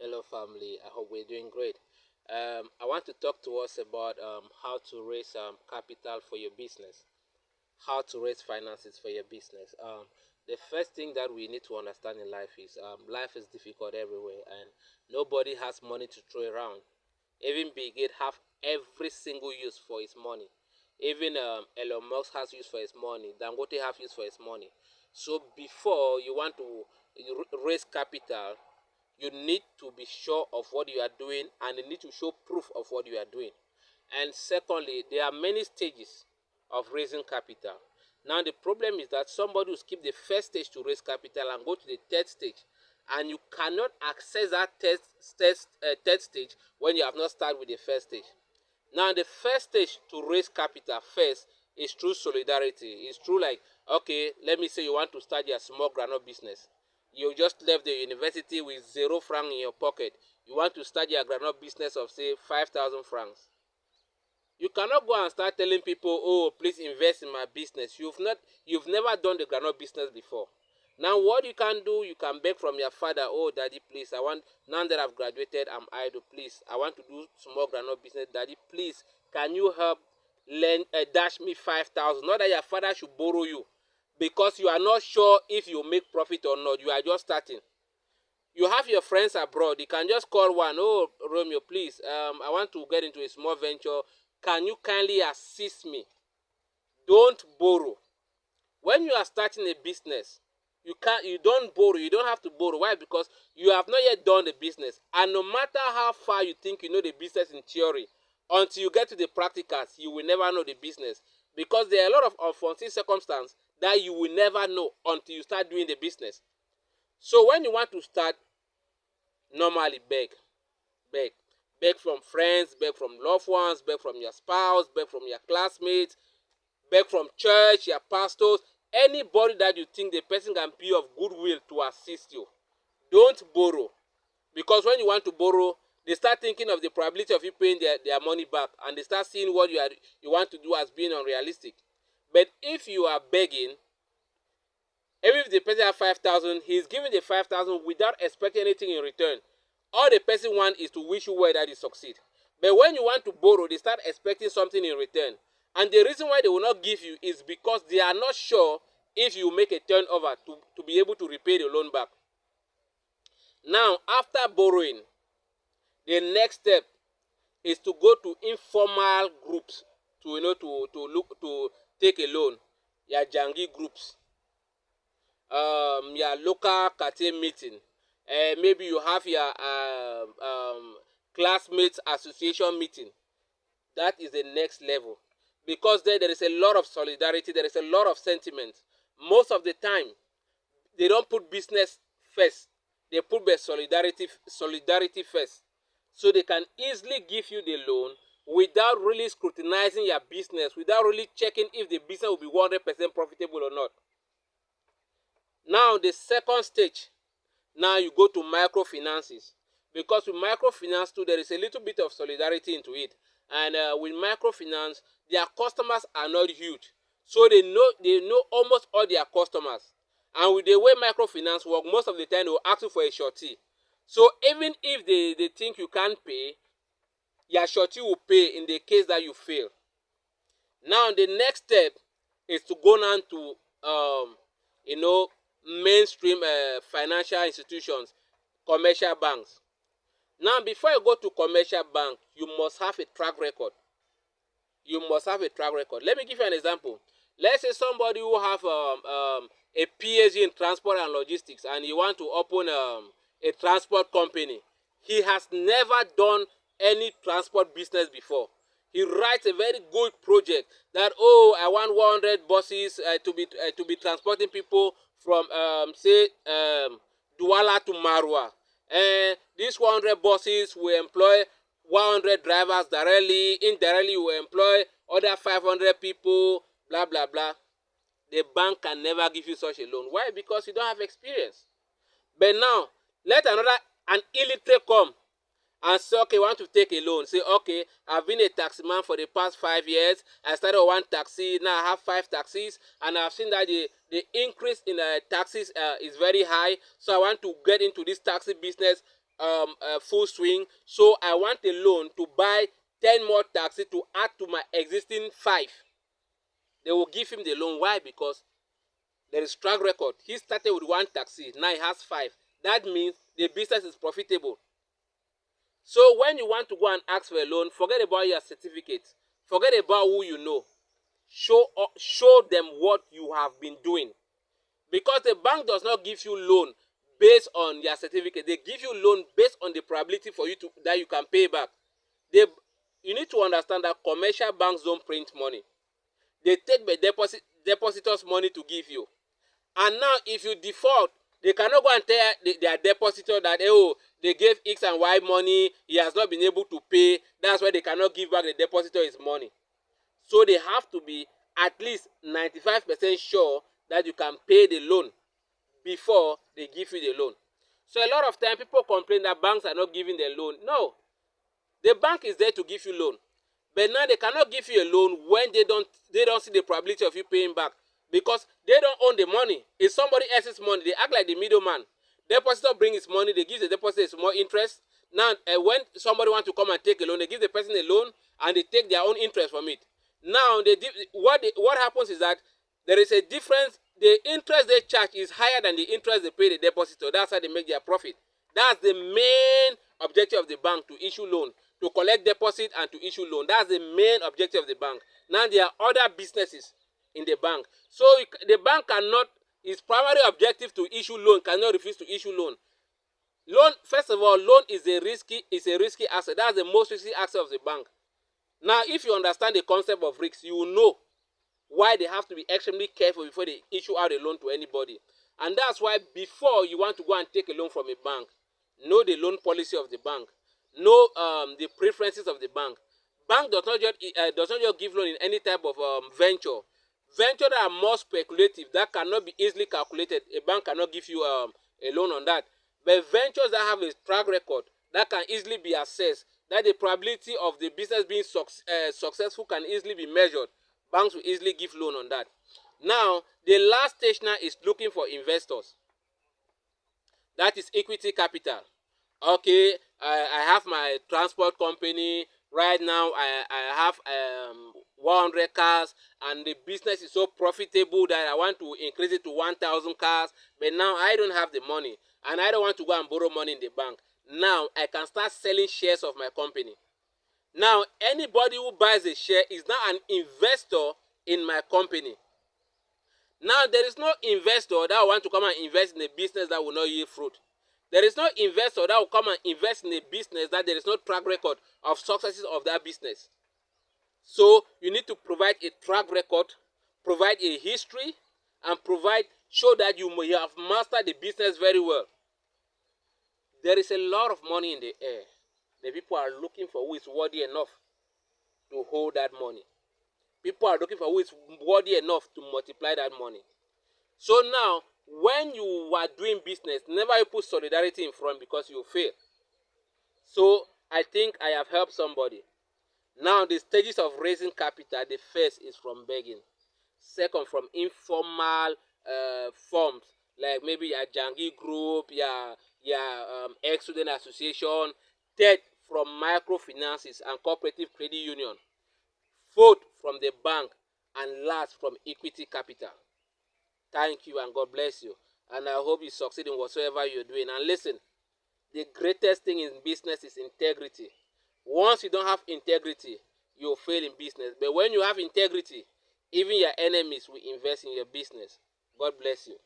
Hello, family. I hope we're doing great. I want to talk to us about how to raise capital for your business, how to raise finances for your business. The first thing that we need to understand in life is difficult everywhere, and nobody has money to throw around. Even Bill Gates have every single use for his money. Even Elon Musk has use for his money. Dangote have use for his money. So before you want to raise capital, you need to be sure of what you are doing, and you need to show proof of what you are doing. And secondly, there are many stages of raising capital. Now the problem is that somebody will skip the first stage to raise capital and go to the third stage, and you cannot access that third stage when you have not started with the first stage. Now the first stage to raise capital first is through solidarity. It's through, like, okay, let me say you want to start your small groundnut business. You just left the university with 0 franc in your pocket. You want to start your groundnut business of, say, 5,000 francs. You cannot go and start telling people, oh, please invest in my business. You've never done the groundnut business before. Now what you can do, you can beg from your father, oh daddy, please, I want, now that I've graduated, I'm idle, please, I want to do small groundnut business. Daddy, please, can you help lend dash me 5,000? Not that your father should borrow you, because you are not sure if you make profit or not. You are just starting. You have your friends abroad. You can just call one. Oh, Romeo, please, I want to get into a small venture. Can you kindly assist me? Don't borrow. When you are starting a business, you don't borrow. You don't have to borrow. Why? Because you have not yet done the business, and no matter how far you think you know the business in theory, until you get to the practicals, you will never know the business, because there are a lot of unforeseen circumstances that you will never know until you start doing the business. So when you want to start, normally beg, beg from friends, beg from loved ones, beg from your spouse, beg from your classmates, beg from church, your pastors, anybody that you think the person can be of goodwill to assist you. Don't borrow, because when you want to borrow, they start thinking of the probability of you paying their money back, and they start seeing what you want to do as being unrealistic. But if you are begging, even if the person has 5,000, he's giving the 5,000 without expecting anything in return. All the person wants is to wish you well that you succeed. But when you want to borrow, they start expecting something in return. And the reason why they will not give you is because they are not sure if you make a turnover to be able to repay the loan back. Now, after borrowing, the next step is to go to informal groups to take a loan. Your jangi groups, your local cartel meeting, maybe you have your classmates association meeting. That is the next level, because there is a lot of solidarity, there is a lot of sentiment. Most of the time they don't put business first, they put the solidarity first, so they can easily give you the loan without really scrutinizing your business, without really checking if the business will be 100% profitable or not. Now the second stage, now you go to microfinances, because with microfinance too there is a little bit of solidarity into it. And with microfinance, their customers are not huge, so they know almost all their customers. And with the way microfinance work, most of the time they will ask you for a surety. So even if they think you can't pay, your surety will pay in the case that you fail. Now the next step is to go down to you know mainstream financial institutions, commercial banks. Now before you go to commercial bank, you must have a track record. You must have a track record. Let me give you an example. Let's say somebody who have a PhD in transport and logistics, and he want to open a transport company. He has never done any transport business before. He writes a very good project that, oh, I want 100 buses to be transporting people from say Douala to Marwa. And these 100 buses will employ 100 drivers directly. Indirectly, will employ other 500 people. Blah blah blah. The bank can never give you such a loan. Why? Because you don't have experience. But now, let an illiterate come and say, okay, want to take a loan. Say, okay, I've been a taxi man for the past 5 years. I started one taxi, now I have 5 taxis, and I've seen that the increase in taxis is very high. So I want to get into this taxi business. full swing, so I want a loan to buy 10 more taxi to add to my existing 5. They will give him the loan. Why? Because there is track record. He started with 1 taxi, now he has 5. That means the business is profitable. So when you want to go and ask for a loan, forget about your certificate. Forget about who you know. Show them what you have been doing. Because the bank does not give you loan based on your certificate. They give you loan based on the probability for you to that you can pay back. You need to understand that commercial banks don't print money. They take the depositors' money to give you. And now if you default, they cannot go and tell their depositor that, oh, they gave X and Y money, he has not been able to pay. That's why they cannot give back the depositor his money. So they have to be at least 95% sure that you can pay the loan before they give you the loan. So a lot of time people complain that banks are not giving the loan. No, the bank is there to give you loan, but now they cannot give you a loan when they don't see the probability of you paying back, because they don't own the money. It's somebody else's money. They act like the middleman. Depositor brings his money, they give the depositor small interest. Now when somebody wants to come and take a loan, they give the person a loan and they take their own interest from it. Now what happens is that there is a difference. The interest they charge is higher than the interest they pay the depositor. That's how they make their profit. That's the main objective of the bank, to issue loan, to collect deposit and to issue loan. That's the main objective of the bank. Now there are other businesses in the bank. So the bank cannot, its primary objective to issue loan, cannot refuse to issue loan. Loan, first of all, loan is a risky asset. That's the most risky asset of the bank. Now, if you understand the concept of risk, you will know why they have to be extremely careful before they issue out a loan to anybody. And that's why before you want to go and take a loan from a bank, know the loan policy of the bank, know the preferences of the bank. Bank does not just give loan in any type of venture. Venture that are more speculative, that cannot be easily calculated, a bank cannot give you a loan on that. But ventures that have a track record, that can easily be assessed, that the probability of the business being successful can easily be measured, banks will easily give loan on that. Now, the last stage now is looking for investors. That is equity capital. Okay, I have my transport company. Right now, I have 100 cars, and the business is so profitable that I want to increase it to 1,000 cars. But now I don't have the money, and I don't want to go and borrow money in the bank. Now I can start selling shares of my company. Now anybody who buys a share is now an investor in my company. Now there is no investor that will want to come and invest in a business that will not yield fruit. There is no investor that will come and invest in a business that there is no track record of successes of that business. So you need to provide a track record, provide a history, and show that you have mastered the business very well. There is a lot of money in the air. The people are looking for who is worthy enough to hold that money. People are looking for who is worthy enough to multiply that money. So now, when you are doing business, never you put solidarity in front, because you fail. So I think I have helped somebody. Now the stages of raising capital, the first is from begging. Second, from informal forms, like maybe your Jangi group, your ex-student association. Third, from microfinances and cooperative credit union. Fourth, from the bank. And last, from equity capital. Thank you and God bless you. And I hope you succeed in whatsoever you're doing. And listen, the greatest thing in business is integrity. Once you don't have integrity, you'll fail in business. But when you have integrity, even your enemies will invest in your business. God bless you.